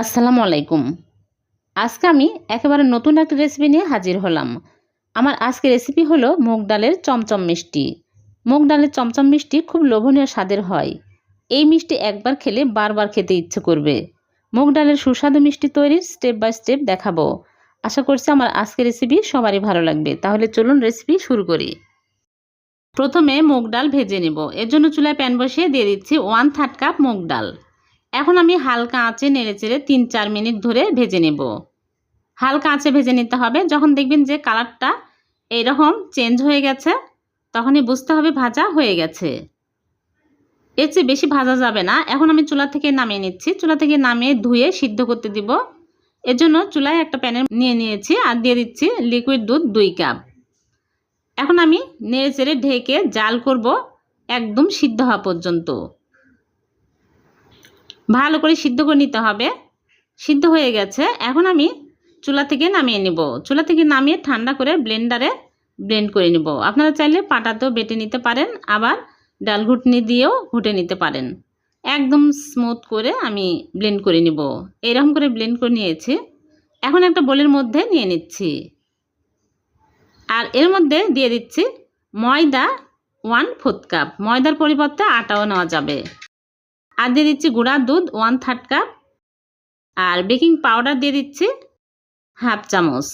আসসালামু আলাইকুম। আজকে আমি একেবারে নতুন একটা রেসিপি নিয়ে হাজির হলাম। আমার আজকের রেসিপি হলো মুগ ডালের চমচম মিষ্টি। মুগ ডালের চমচম মিষ্টি খুব লোভনীয় স্বাদের হয়। এই মিষ্টি একবার খেলে বারবার খেতে ইচ্ছে করবে। মুগ ডালের সুস্বাদু মিষ্টি তৈরির স্টেপ বাই স্টেপ দেখাবো। আশা করছি আমার আজকের রেসিপি সবারই ভালো লাগবে। তাহলে চলুন রেসিপি শুরু করি। প্রথমে মুগ ডাল ভেজে নেব। এর জন্য চুলায় প্যান বসিয়ে দিয়ে দিচ্ছি 1/3 কাপ মুগ ডাল। এখন আমি হালকা আঁচে নেড়েচেড়ে 3-4 মিনিট ধরে ভেজে নেব। হালকা আঁচে ভেজে নিতে হবে। যখন দেখবেন যে কালারটা এইরকম চেঞ্জ হয়ে গেছে, তখনই বুঝতে হবে ভাজা হয়ে গেছে। এর চেয়ে বেশি ভাজা যাবে না। এখন আমি চুলা থেকে নামিয়ে নিচ্ছি। চুলা থেকে নামিয়ে ধুয়ে সিদ্ধ করতে দিব। এর জন্য চুলায় একটা প্যানে নিয়ে নিয়েছি আর দিয়ে দিচ্ছি লিকুইড দুধ 2 কাপ। এখন আমি নেড়েচেড়ে ঢেকে জাল করব একদম সিদ্ধ হওয়া পর্যন্ত। ভালো করে সিদ্ধ করে নিতে হবে। সিদ্ধ হয়ে গেছে। এখন আমি চুলা থেকে নামিয়ে নেব। চুলা থেকে নামিয়ে ঠান্ডা করে ব্লেন্ডারে ব্লেন্ড করে নেব। আপনারা চাইলে পাটাতেও বেটে নিতে পারেন, আবার ডাল ঘুটনি দিয়েও ঘুটে নিতে পারেন। একদম স্মুথ করে আমি ব্লেন্ড করে নেব। এরকম করে ব্লেন্ড করে নিয়েছি। এখন একটা বোলের মধ্যে নিয়ে নিচ্ছি আর এর মধ্যে দিয়ে দিচ্ছি ময়দা 1/4 কাপ। ময়দার পরিবর্তে আটাও নেওয়া যাবে। আর দিয়ে দিচ্ছি গুঁড়া দুধ 1/3 কাপ আর বেকিং পাউডার দিয়ে দিচ্ছি 1/2 চামচ।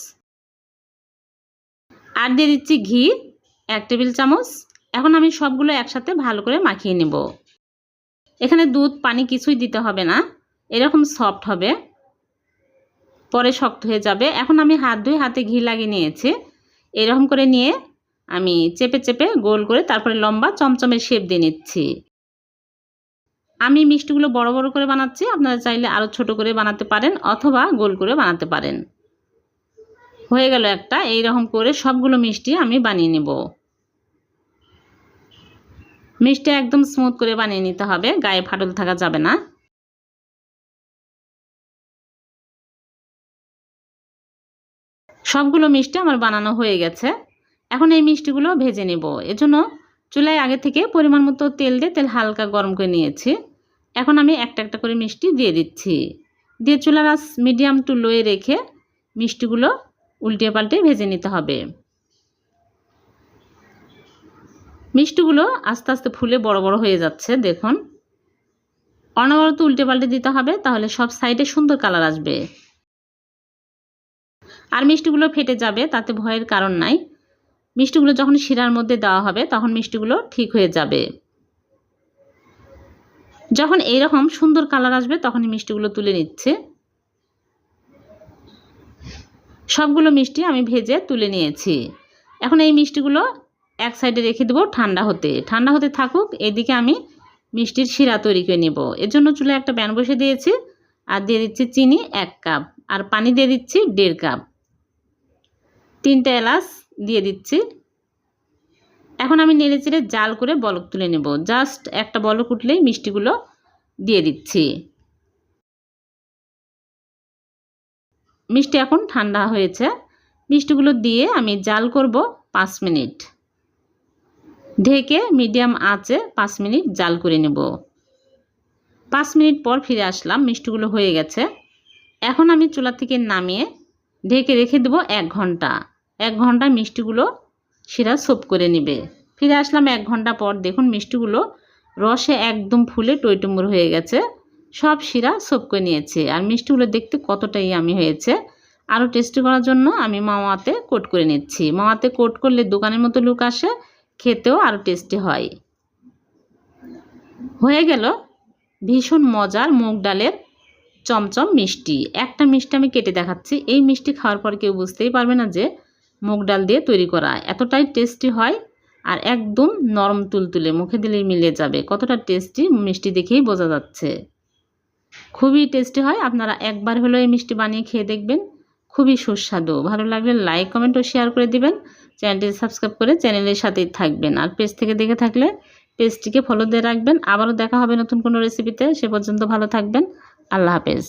আর দিয়ে দিচ্ছি ঘি 1 টেবিল চামচ। এখন আমি সবগুলো একসাথে ভালো করে মাখিয়ে নেব। এখানে দুধ পানি কিছুই দিতে হবে না, এরকম সফট হবে, পরে শক্ত হয়ে যাবে। এখন আমি হাত ধুয়ে হাতে ঘি লাগিয়ে নিয়েছি। এরকম করে নিয়ে আমি চেপে চেপে গোল করে তারপরে লম্বা চমচমের শেপ দিয়ে নিচ্ছি। আমি মিষ্টিগুলো বড় বড় করে বানাচ্ছি। আপনারা চাইলে আরও ছোট করে বানাতে পারেন অথবা গোল করে বানাতে পারেন। হয়ে গেল একটা। এইরকম করে সবগুলো মিষ্টি আমি বানিয়ে নেব। মিষ্টি একদম স্মুথ করে বানিয়ে নিতে হবে, গায়ে ফাটল থাকা যাবে না। সবগুলো মিষ্টি আমার বানানো হয়ে গেছে। এখন এই মিষ্টিগুলো ভেজে নেব। এজন্য চুলায় আগে থেকে পরিমাণ মতো তেল দিয়ে তেল হালকা গরম করে নিয়েছি। এখন আমি একটা একটা করে মিষ্টি দিয়ে দিচ্ছি। দিয়ে চুলার আঁচ মিডিয়াম টু লোয়ে রেখে মিষ্টিগুলো উল্টে পাল্টে ভেজে নিতে হবে। মিষ্টিগুলো আস্তে আস্তে ফুলে বড় বড় হয়ে যাচ্ছে, দেখুন। অনবরত উল্টে পাল্টে দিতে হবে, তাহলে সব সাইডে সুন্দর কালার আসবে। আর মিষ্টিগুলো ফেটে যাবে, তাতে ভয়ের কারণ নাই। মিষ্টিগুলো যখন শিরার মধ্যে দেওয়া হবে তখন মিষ্টিগুলো ঠিক হয়ে যাবে। যখন এইরকম সুন্দর কালার আসবে তখনই মিষ্টিগুলো তুলে নিচ্ছে। সবগুলো মিষ্টি আমি ভেজে তুলে নিয়েছি। এখন এই মিষ্টিগুলো এক সাইডে রেখে দেবো ঠান্ডা হতে। ঠান্ডা হতে থাকুক, এদিকে আমি মিষ্টির শিরা তৈরি করে নেব। এর জন্য চুলায় একটা প্যান বসে দিয়েছি আর দিয়ে দিচ্ছি চিনি 1 কাপ আর পানি দিয়ে দিচ্ছি 1.5 কাপ। 3টে এলাচ দিয়ে দিচ্ছি। এখন আমি নেড়েচেড়ে জাল করে বলক তুলে নেব। জাস্ট একটা বলক উঠলেই মিষ্টিগুলো দিয়ে দিচ্ছি। মিষ্টি এখন ঠান্ডা হয়েছে। মিষ্টিগুলো দিয়ে আমি জাল করব 5 মিনিট। ঢেকে মিডিয়াম আঁচে 5 মিনিট জাল করে নেব। 5 মিনিট পর ফিরে আসলাম। মিষ্টিগুলো হয়ে গেছে। এখন আমি চুলা থেকে নামিয়ে ঢেকে রেখে দেবো 1 ঘন্টা। 1 ঘন্টা মিষ্টিগুলো শিরা সোপ করে নেবে। ফিরে আসলাম 1 ঘন্টা পর। দেখুন মিষ্টিগুলো রসে একদম ফুলে টইটুম্বুর হয়ে গেছে। সব শিরা সোপ করে নিয়েছে। আর মিষ্টিগুলো দেখতে কতটা ইয়ামি হয়েছে। আরও টেস্টি করার জন্য আমি মাওয়াতে কোট করে নিচ্ছি। মাওয়াতে কোট করলে দোকানের মতো লুক আসে, খেতেও আরও টেস্টি হয়। হয়ে গেল ভীষণ মজার মুগ ডালের চমচম মিষ্টি। একটা মিষ্টি আমি কেটে দেখাচ্ছি। এই মিষ্টি খাওয়ার পর কেউ বুঝতেই পারবে না যে মুগ ডাল দিয়ে তৈরি করা। এতটাই টেস্টি হয় আর একদম নরম তুলতুলে, মুখে দিলেই মিলে যাবে। কতটা টেস্টি মিষ্টি দেখেই বোঝা যাচ্ছে। খুবই টেস্টি হয়। আপনারা একবার হলেও এই মিষ্টি বানিয়ে খেয়ে দেখবেন, খুবই সুস্বাদু। ভালো লাগলে লাইক কমেন্ট ও শেয়ার করে দিবেন। চ্যানেলটি সাবস্ক্রাইব করে চ্যানেলের সাথেই থাকবেন। আর পেজ থেকে দেখে থাকলে পেজটিকে ফলো দিয়ে রাখবেন। আবারও দেখা হবে নতুন কোনো রেসিপিতে। সে পর্যন্ত ভালো থাকবেন। আল্লাহ হাফেজ।